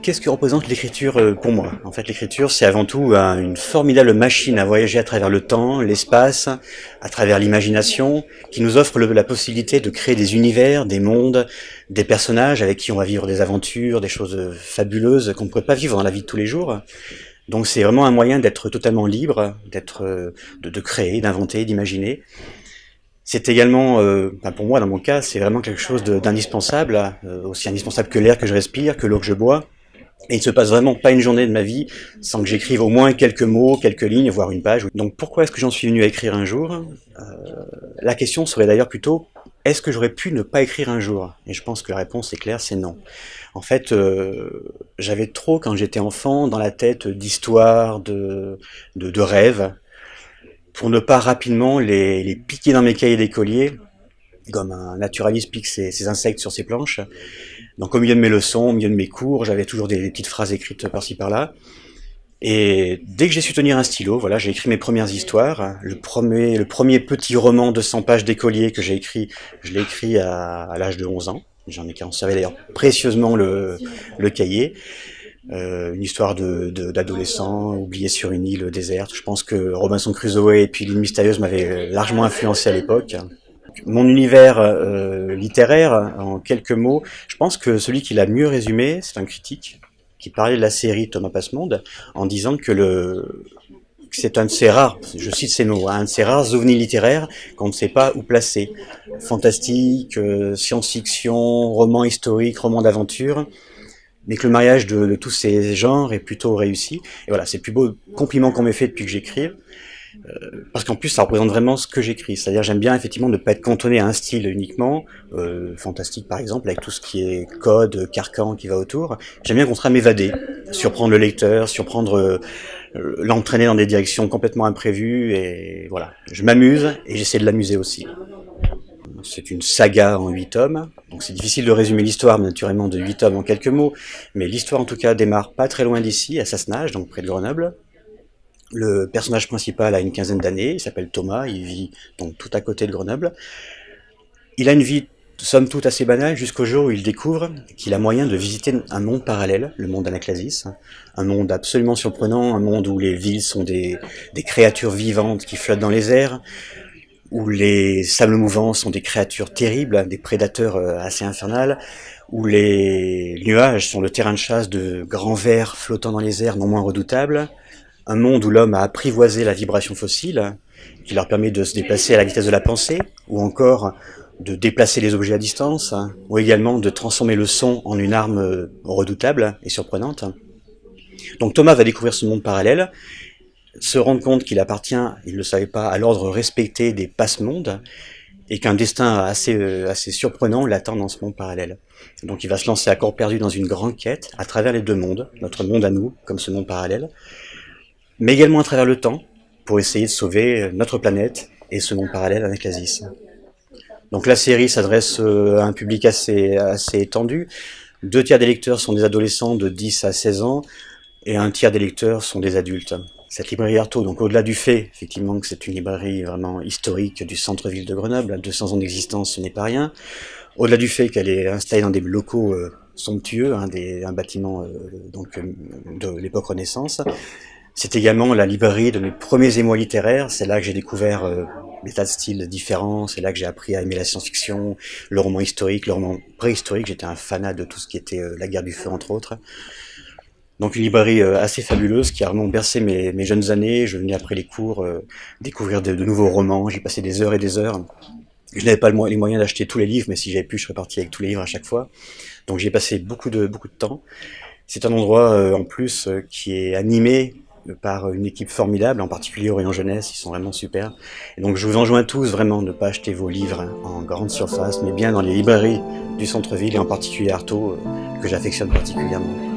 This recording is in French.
Qu'est-ce que représente l'écriture pour moi? En fait, l'écriture, c'est avant tout une formidable machine à voyager à travers le temps, l'espace, à travers l'imagination, qui nous offre la possibilité de créer des univers, des mondes, des personnages avec qui on va vivre des aventures, des choses fabuleuses qu'on ne pourrait pas vivre dans la vie de tous les jours. Donc c'est vraiment un moyen d'être totalement libre, de créer, d'inventer, d'imaginer. C'est également, pour moi, dans mon cas, c'est vraiment quelque chose d'indispensable, aussi indispensable que l'air que je respire, que l'eau que je bois. Et il ne se passe vraiment pas une journée de ma vie sans que j'écrive au moins quelques mots, quelques lignes, voire une page. Donc pourquoi est-ce que j'en suis venu à écrire un jour? La question serait d'ailleurs plutôt, est-ce que j'aurais pu ne pas écrire un jour? Et je pense que la réponse est claire, c'est non. En fait, j'avais trop, quand j'étais enfant, dans la tête d'histoires, de rêves, pour ne pas rapidement les piquer dans mes cahiers d'écolier, comme un naturaliste pique ses insectes sur ses planches. Donc au milieu de mes leçons, au milieu de mes cours, j'avais toujours des petites phrases écrites par-ci par-là. Et dès que j'ai su tenir un stylo, voilà, j'ai écrit mes premières histoires. Le premier petit roman de 100 pages d'écolier que j'ai écrit, je l'ai écrit à l'âge de 11 ans. J'en ai conservé d'ailleurs précieusement le cahier. Une histoire d'adolescent oublié sur une île déserte. Je pense que Robinson Crusoe et puis l'île mystérieuse m'avaient largement influencé à l'époque. Mon univers littéraire, en quelques mots, je pense que celui qui l'a mieux résumé, c'est un critique qui parlait de la série Thomas Passemonde en disant que c'est un de ces rares, je cite ces mots, un de ces rares ovnis littéraires qu'on ne sait pas où placer. Fantastique, science-fiction, roman historique, roman d'aventure, mais que le mariage de tous ces genres est plutôt réussi. Et voilà, c'est le plus beau compliment qu'on m'ait fait depuis que j'écris. Parce qu'en plus ça représente vraiment ce que j'écris, c'est-à-dire j'aime bien effectivement ne pas être cantonné à un style uniquement, fantastique par exemple, avec tout ce qui est code, carcan qui va autour. J'aime bien contraire m'évader, surprendre le lecteur, l'entraîner dans des directions complètement imprévues, et voilà, je m'amuse et j'essaie de l'amuser aussi. C'est une saga en 8 tomes, donc c'est difficile de résumer l'histoire naturellement de 8 tomes en quelques mots, mais l'histoire en tout cas démarre pas très loin d'ici, à Sassenage, donc près de Grenoble. Le personnage principal a une quinzaine d'années, il s'appelle Thomas, il vit donc tout à côté de Grenoble. Il a une vie, somme toute, assez banale jusqu'au jour où il découvre qu'il a moyen de visiter un monde parallèle, le monde d'Anaclasis, un monde absolument surprenant, un monde où les villes sont des créatures vivantes qui flottent dans les airs, où les sables mouvants sont des créatures terribles, des prédateurs assez infernales, où les nuages sont le terrain de chasse de grands vers flottant dans les airs non moins redoutables, un monde où l'homme a apprivoisé la vibration fossile, qui leur permet de se déplacer à la vitesse de la pensée, ou encore de déplacer les objets à distance, ou également de transformer le son en une arme redoutable et surprenante. Donc Thomas va découvrir ce monde parallèle, se rendre compte qu'il appartient, il ne le savait pas, à l'ordre respecté des passe-mondes, et qu'un destin assez surprenant l'attend dans ce monde parallèle. Donc il va se lancer à corps perdu dans une grande quête à travers les deux mondes, notre monde à nous, comme ce monde parallèle, mais également à travers le temps, pour essayer de sauver notre planète et ce monde parallèle avec l'Asis. Donc la série s'adresse à un public assez étendu. 2 tiers des lecteurs sont des adolescents de 10 à 16 ans, et 1 tiers des lecteurs sont des adultes. Cette librairie Artaud, donc au-delà du fait, effectivement, que c'est une librairie vraiment historique du centre-ville de Grenoble, à 200 ans d'existence, ce n'est pas rien. Au-delà du fait qu'elle est installée dans des locaux somptueux, un bâtiment de l'époque Renaissance, c'est également la librairie de mes premiers émois littéraires. C'est là que j'ai découvert des tas de styles différents. C'est là que j'ai appris à aimer la science-fiction, le roman historique, le roman préhistorique. J'étais un fanat de tout ce qui était la guerre du feu, entre autres. Donc une librairie assez fabuleuse qui a vraiment bercé mes jeunes années. Je venais après les cours découvrir de nouveaux romans. J'ai passé des heures et des heures. Je n'avais pas les moyens d'acheter tous les livres, mais si j'avais pu, je serais parti avec tous les livres à chaque fois. Donc j'ai passé beaucoup de temps. C'est un endroit en plus qui est animé par une équipe formidable, en particulier Orient Jeunesse, ils sont vraiment super. Et donc je vous enjoins tous vraiment de ne pas acheter vos livres en grande surface, mais bien dans les librairies du centre-ville, et en particulier Artaud, que j'affectionne particulièrement.